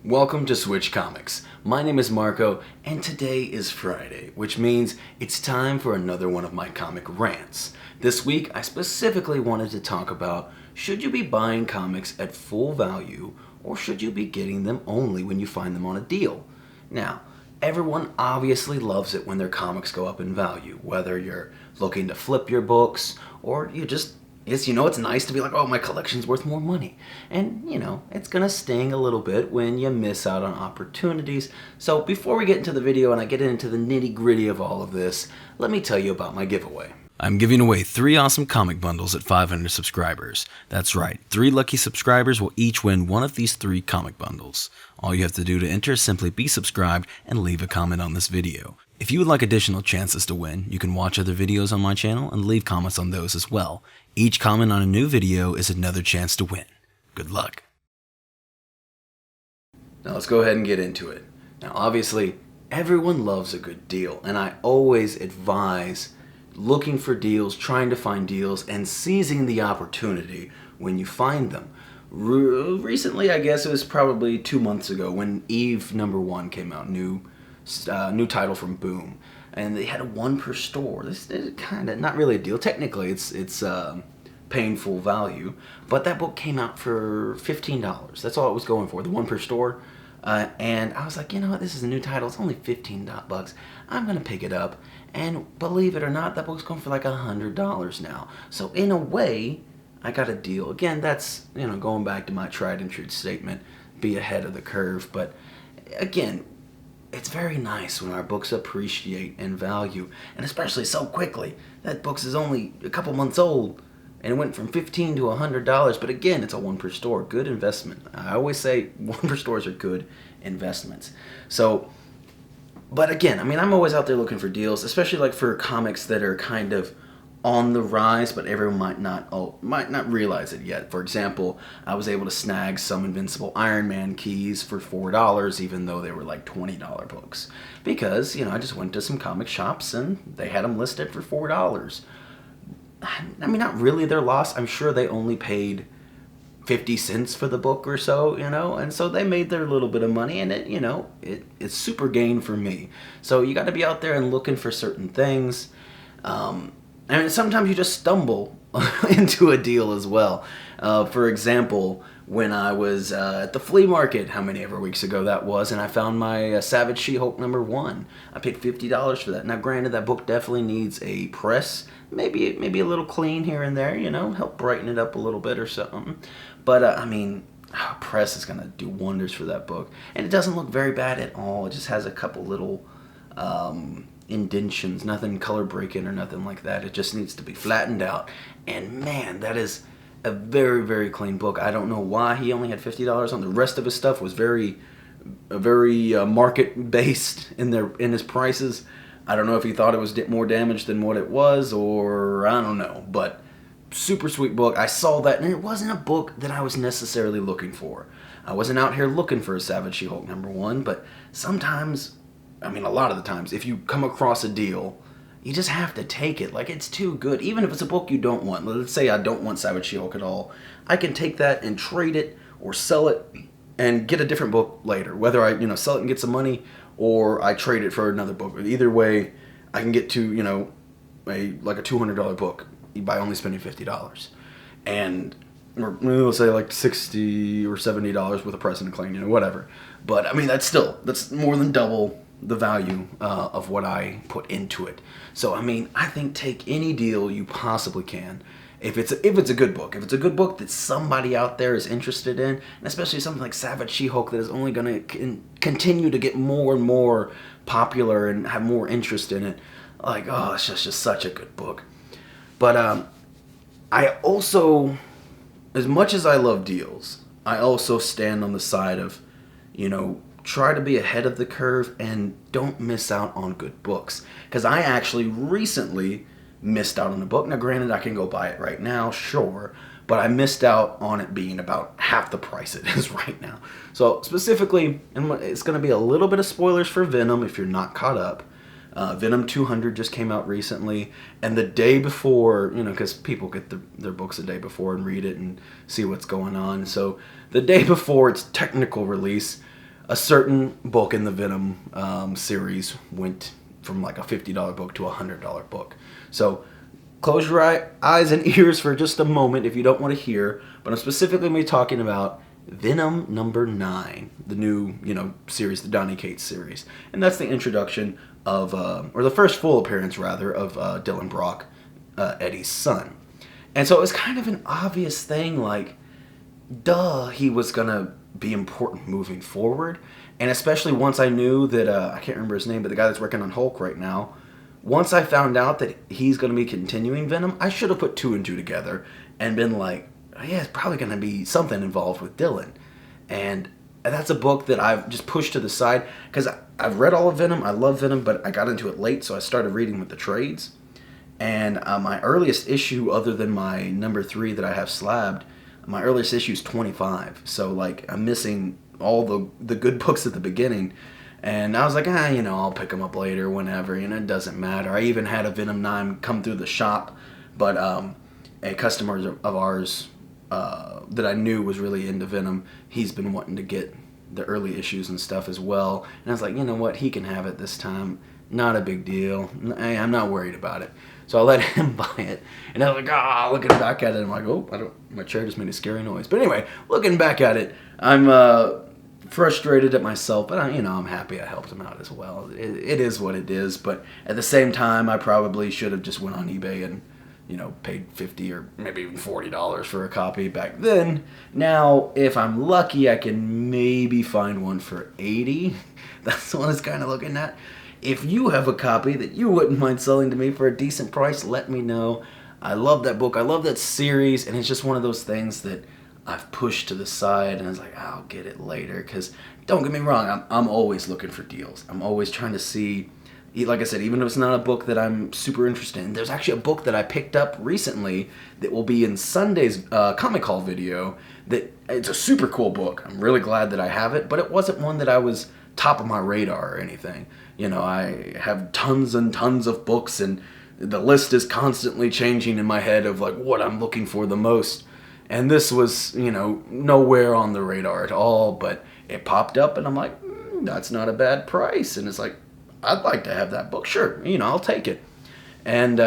Welcome to Switch Comics. My name is Marco, and today is Friday, which means it's time for another one of my comic rants. This week, I specifically wanted to talk about, should you be buying comics at full value, or should you be getting them only when you find them on a deal? Now, everyone obviously loves it when their comics go up in value, whether you're looking to flip your books, or it's nice to be like, oh, my collection's worth more money. And, it's gonna sting a little bit when you miss out on opportunities. So before we get into the video and I get into the nitty gritty of all of this, let me tell you about my giveaway. I'm giving away 3 awesome comic bundles at 500 subscribers. That's right, 3 lucky subscribers will each win one of these 3 comic bundles. All you have to do to enter is simply be subscribed and leave a comment on this video. If you would like additional chances to win, you can watch other videos on my channel and leave comments on those as well. Each comment on a new video is another chance to win. Good luck. Now let's go ahead and get into it. Now obviously, everyone loves a good deal, and I always advise looking for deals, trying to find deals, and seizing the opportunity when you find them. Recently, I guess it was probably 2 months ago when Eve #1 came out, new title from Boom, and they had a 1 per store. This is kind of not really a deal. Technically, it's paying full value, but that book came out for $15. That's all it was going for, the 1 per store. And I was like, you know what, this is a new title, it's only $15 I'm gonna pick it up, and believe it or not, that book's going for like $100 now. So in a way, I got a deal. Again, that's, going back to my tried and true statement, be ahead of the curve. But again, it's very nice when our books appreciate in value, and especially so quickly. That book is only a couple months old, and it went from $15 to $100, but again, it's a 1 per store. Good investment. I always say 1 per stores are good investments. So, but again, I'm always out there looking for deals, especially like for comics that are kind of on the rise, but everyone might not realize it yet. For example, I was able to snag some Invincible Iron Man keys for $4, even though they were like $20 books, because I just went to some comic shops and they had them listed for $4. Not really their loss. I'm sure they only paid 50 cents for the book or so, and so they made their little bit of money, and it's super gain for me. So you got to be out there and looking for certain things. And sometimes you just stumble into a deal as well. For example, when I was at the flea market, how many ever weeks ago that was, and I found my Savage She-Hulk #1. I paid $50 for that. Now granted, that book definitely needs a press, maybe a little clean here and there, help brighten it up a little bit or something. But press is going to do wonders for that book. And it doesn't look very bad at all. It just has a couple little indentions, nothing color breaking or nothing like that. It just needs to be flattened out. And man, that is a very, very clean book. I don't know why he only had $50 on. The rest of his stuff was very market based in his prices. I don't know if he thought it was more damaged than what it was, or I don't know, but super sweet book. I saw that, and it wasn't a book that I was necessarily looking for. I wasn't out here looking for a Savage She-Hulk #1, but sometimes, a lot of the times, if you come across a deal, you just have to take it. Like, it's too good. Even if it's a book you don't want. Let's say I don't want Savage She-Hulk at all. I can take that and trade it or sell it and get a different book later. Whether I, sell it and get some money, or I trade it for another book. Either way, I can get to, a $200 book by only spending $50. And, or let's say like $60 or $70 with a press and a clean, whatever. But, that's more than double the value of what I put into it. So I think take any deal you possibly can. If it's a good book, that somebody out there is interested in, and especially something like Savage She-Hulk that is only going to continue to get more and more popular and have more interest in it. It's just such a good book. But I also, as much as I love deals, I also stand on the side of, try to be ahead of the curve and don't miss out on good books. Because I actually recently missed out on a book. Now granted, I can go buy it right now, sure, but I missed out on it being about half the price it is right now. So specifically, and it's going to be a little bit of spoilers for Venom if you're not caught up. Venom 200 just came out recently, and the day before, because people get their books the day before and read it and see what's going on. So the day before its technical release, a certain book in the Venom series went from like a $50 book to a $100 book. So close your eyes and ears for just a moment if you don't want to hear, but I'm specifically going to be talking about Venom number 9, the new, series, the Donny Cates series. And that's the introduction of, or the first full appearance, rather, of Dylan Brock, Eddie's son. And so it was kind of an obvious thing, like, duh, he was going to be important moving forward. And especially once I knew that, I can't remember his name, but the guy that's working on Hulk right now, once I found out that he's going to be continuing Venom, I should have put 2 and 2 together and been like, yeah, it's probably going to be something involved with Dylan. And that's a book that I've just pushed to the side because I've read all of Venom. I love Venom, but I got into it late, so I started reading with the trades. And my earliest issue, other than my number 3 that I have slabbed, my earliest issue is 25. So, like, I'm missing all the good books at the beginning. And I was like, I'll pick them up later, whenever, it doesn't matter. I even had a Venom 9 come through the shop, but a customer of ours that I knew was really into Venom, he's been wanting to get the early issues and stuff as well. And I was like, you know what, he can have it this time. Not a big deal. I'm not worried about it. So I let him buy it. And I was like, looking back at it, I'm like, my chair just made a scary noise. But anyway, looking back at it, I'm frustrated at myself, but I'm happy I helped him out as well. It is what it is. But at the same time, I probably should have just went on eBay and paid $50 or maybe even $40 for a copy back then. Now, if I'm lucky, I can maybe find one for $80. That's what I was kind of looking at. If you have a copy that you wouldn't mind selling to me for a decent price, let me know. I love that book. I love that series, and it's just one of those things that I've pushed to the side, and I was like, I'll get it later. Because don't get me wrong, I'm always looking for deals. I'm always trying to see. Like I said, even if it's not a book that I'm super interested in, there's actually a book that I picked up recently that will be in Sunday's Comic Haul video. That it's a super cool book. I'm really glad that I have it, but it wasn't one that I was top of my radar or anything. I have tons and tons of books, and the list is constantly changing in my head of like what I'm looking for the most. And this was, nowhere on the radar at all, but it popped up, and I'm like, that's not a bad price. And it's like, I'd like to have that book. Sure, I'll take it. And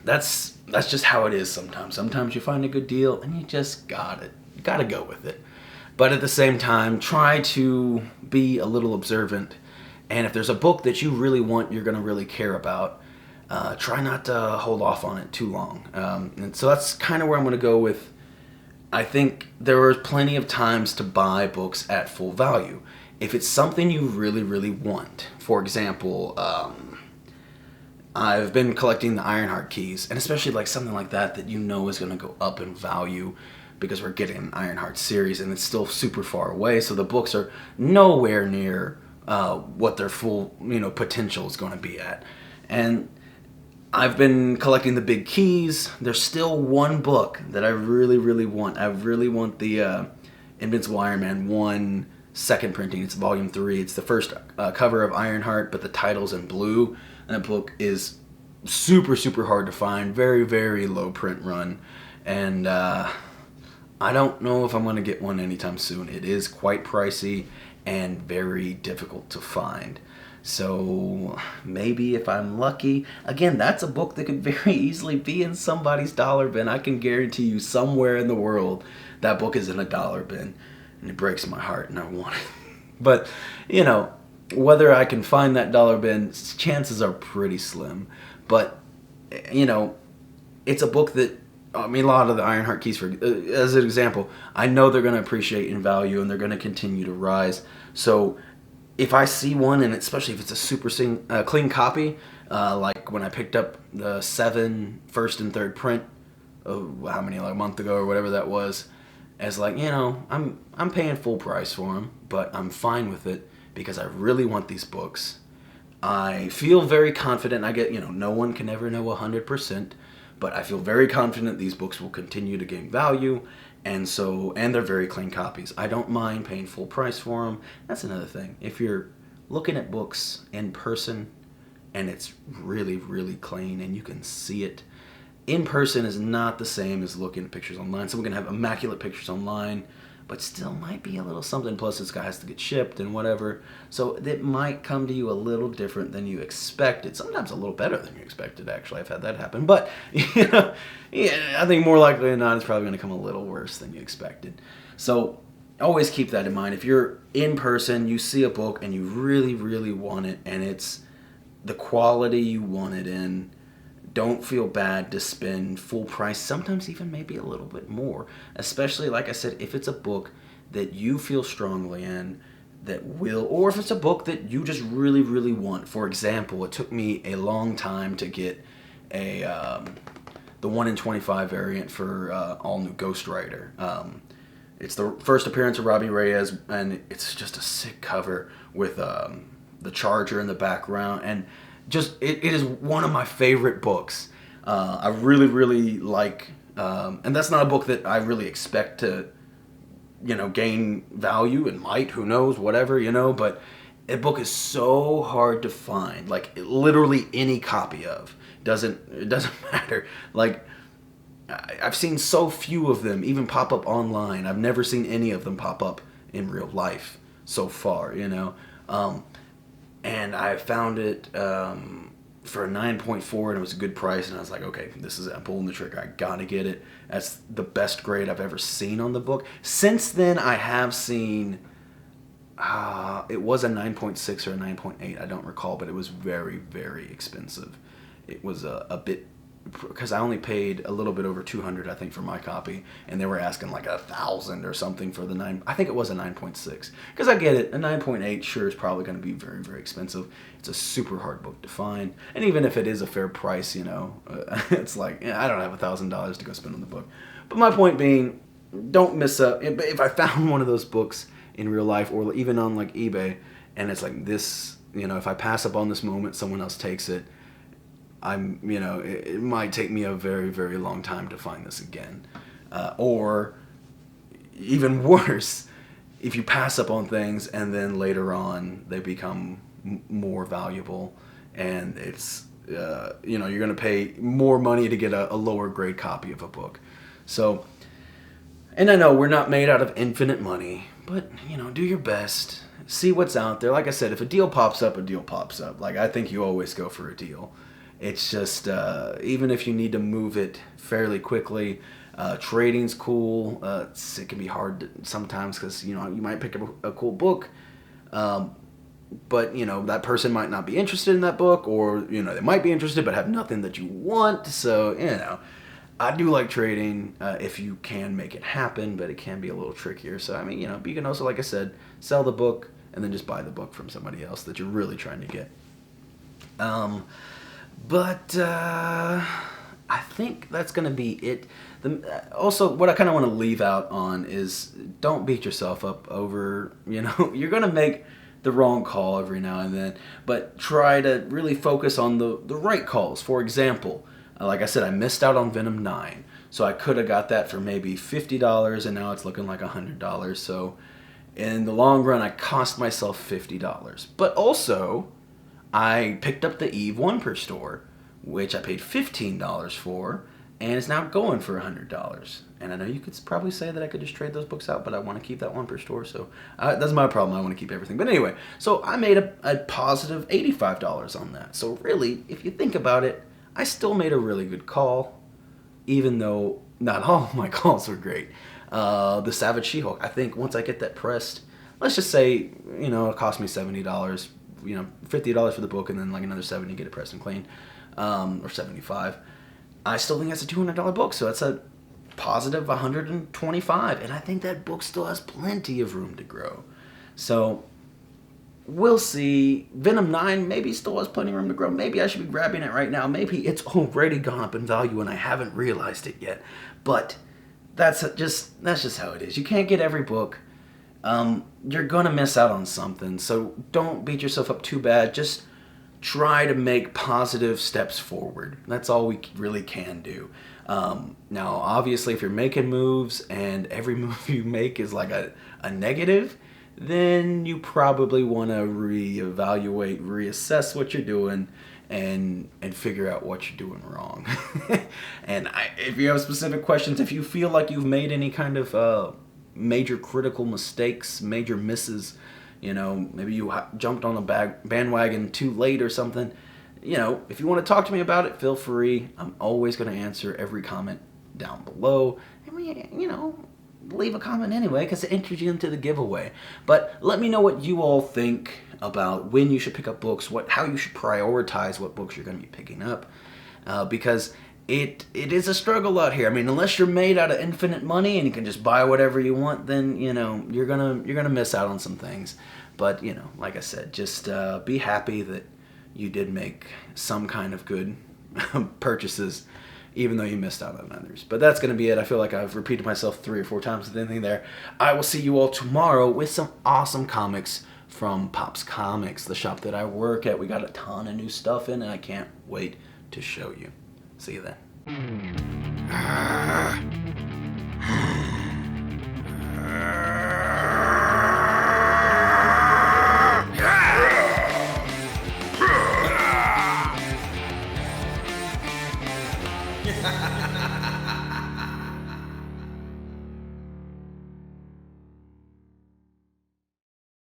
that's just how it is sometimes. Sometimes you find a good deal and you just gotta go with it. But at the same time, try to be a little observant. And if there's a book that you really want, you're gonna really care about, try not to hold off on it too long. And so that's kind of where I'm gonna go with. I think there are plenty of times to buy books at full value. If it's something you really, really want. For example, I've been collecting the Ironheart keys, and especially like something like that is going to go up in value because we're getting an Ironheart series, and it's still super far away, so the books are nowhere near what their full potential is going to be at. And I've been collecting the big keys. There's still one book that I really, really want. I really want the Invincible Iron Man 1 second printing. It's volume 3. It's the first cover of Ironheart, but the title's in blue. And that book is super, super hard to find. Very, very low print run. And I don't know if I'm going to get one anytime soon. It is quite pricey and very difficult to find. So maybe if I'm lucky, again, that's a book that could very easily be in somebody's dollar bin. I can guarantee you somewhere in the world that book is in a dollar bin. And it breaks my heart, and I want it. But, whether I can find that dollar bin, chances are pretty slim. But, it's a book that, a lot of the Ironheart keys, as an example, I know they're going to appreciate in value, and they're going to continue to rise. So, if I see one, and especially if it's a super clean copy, like when I picked up the 7 first and third print, a month ago or whatever that was, as like, I'm paying full price for them, but I'm fine with it because I really want these books. I feel very confident. I get, no one can ever know 100%, but I feel very confident these books will continue to gain value, and they're very clean copies. I don't mind paying full price for them. That's another thing. If you're looking at books in person and it's really, really clean and you can see it, in person is not the same as looking at pictures online. Someone can have immaculate pictures online, but still might be a little something. Plus, this guy has to get shipped and whatever. So it might come to you a little different than you expected. Sometimes a little better than you expected, actually. I've had that happen. But, yeah, I think more likely than not, it's probably going to come a little worse than you expected. So always keep that in mind. If you're in person, you see a book and you really, really want it, and it's the quality you want it in, don't feel bad to spend full price, sometimes even maybe a little bit more. Especially, like I said, if it's a book that you feel strongly in, or if it's a book that you just really, really want. For example, it took me a long time to get the 1 in 25 variant for All New Ghost Rider. It's the first appearance of Robbie Reyes, and it's just a sick cover with the Charger in the background, and just it is one of my favorite books. I really, really like, and that's not a book that I really expect to, gain value, and might, who knows, whatever, but a book is so hard to find, like literally any copy of. It doesn't matter. Like, I've seen so few of them even pop up online. I've never seen any of them pop up in real life so far, and I found it for a 9.4, and it was a good price, and I was like, okay, this is it. I'm pulling the trigger. I gotta get it. That's the best grade I've ever seen on the book. Since then, I have seen, it was a 9.6 or a 9.8, I don't recall, but it was very, very expensive. It was a bit, because I only paid a little bit over $200, I think, for my copy, and they were asking like $1,000 or something for the 9. I think it was a 9.6. Because I get it, a 9.8 sure is probably going to be very, very expensive. It's a super hard book to find, and even if it is a fair price, it's like, I don't have $1,000 to go spend on the book. But my point being, don't miss up. If I found one of those books in real life, or even on like eBay, and it's like this, if I pass up on this moment, someone else takes it. It might take me a very, very long time to find this again. Or even worse, if you pass up on things and then later on they become more valuable, and it's, you're going to pay more money to get a lower grade copy of a book. So, and I know we're not made out of infinite money, but, do your best. See what's out there. Like I said, if a deal pops up, a deal pops up. Like, I think you always go for a deal. It's just, even if you need to move it fairly quickly, trading's cool. It can be hard sometimes because, you might pick up a cool book, but, that person might not be interested in that book, or, they might be interested but have nothing that you want. So, I do like trading if you can make it happen, but it can be a little trickier. So, I mean, you can also, like I said, sell the book and then just buy the book from somebody else that you're really trying to get. But I think that's going to be it. Also, what I kind of want to leave out on is, don't beat yourself up over, you're going to make the wrong call every now and then, but try to really focus on the right calls. For example, like I said, I missed out on Venom 9, so I could have got that for maybe $50, and now it's looking like $100. So in the long run, I cost myself $50. But also, I picked up the Eve One store, which I paid $15 for, and it's now going for $100. And I know you could probably say that I could just trade those books out, but I want to keep that One store, so that's my problem. I want to keep everything. But anyway, so I made a positive $85 on that. So really, if you think about it, I still made a really good call, even though not all of my calls were great. The Savage She-Hulk, I think once I get that pressed, let's just say, it cost me $70, $50 for the book, and then like another $70 to get it pressed and clean, or $75. I still think that's a $200 book, so that's a positive $125, and I think that book still has plenty of room to grow. So we'll see. Venom 9 maybe still has plenty of room to grow. Maybe I should be grabbing it right now. Maybe it's already gone up in value and I haven't realized it yet. But that's just how it is. You can't get every book. You're going to miss out on something. So don't beat yourself up too bad. Just try to make positive steps forward. That's all we really can do. Now, obviously, if you're making moves and every move you make is like a negative, then you probably want to reevaluate, reassess what you're doing, and figure out what you're doing wrong. And if you have specific questions, if you feel like you've made any kind of major critical mistakes, major misses. You know, maybe you jumped on the bandwagon too late or something. You know, if you want to talk to me about it, feel free. I'm always going to answer every comment down below. And you know, leave a comment anyway, because it enters you into the giveaway. But let me know what you all think about when you should pick up books, how you should prioritize what books you're going to be picking up, because it is a struggle out here. I mean, unless you're made out of infinite money and you can just buy whatever you want, then you know you're gonna miss out on some things. But you know, like I said, just be happy that you did make some kind of good purchases, even though you missed out on others. But that's going to be it. I feel like I've repeated myself 3 or 4 times with anything there. I will see you all tomorrow with some awesome comics from Pops Comics, the shop that I work at. We got a ton of new stuff in, and I can't wait to show you. See you then.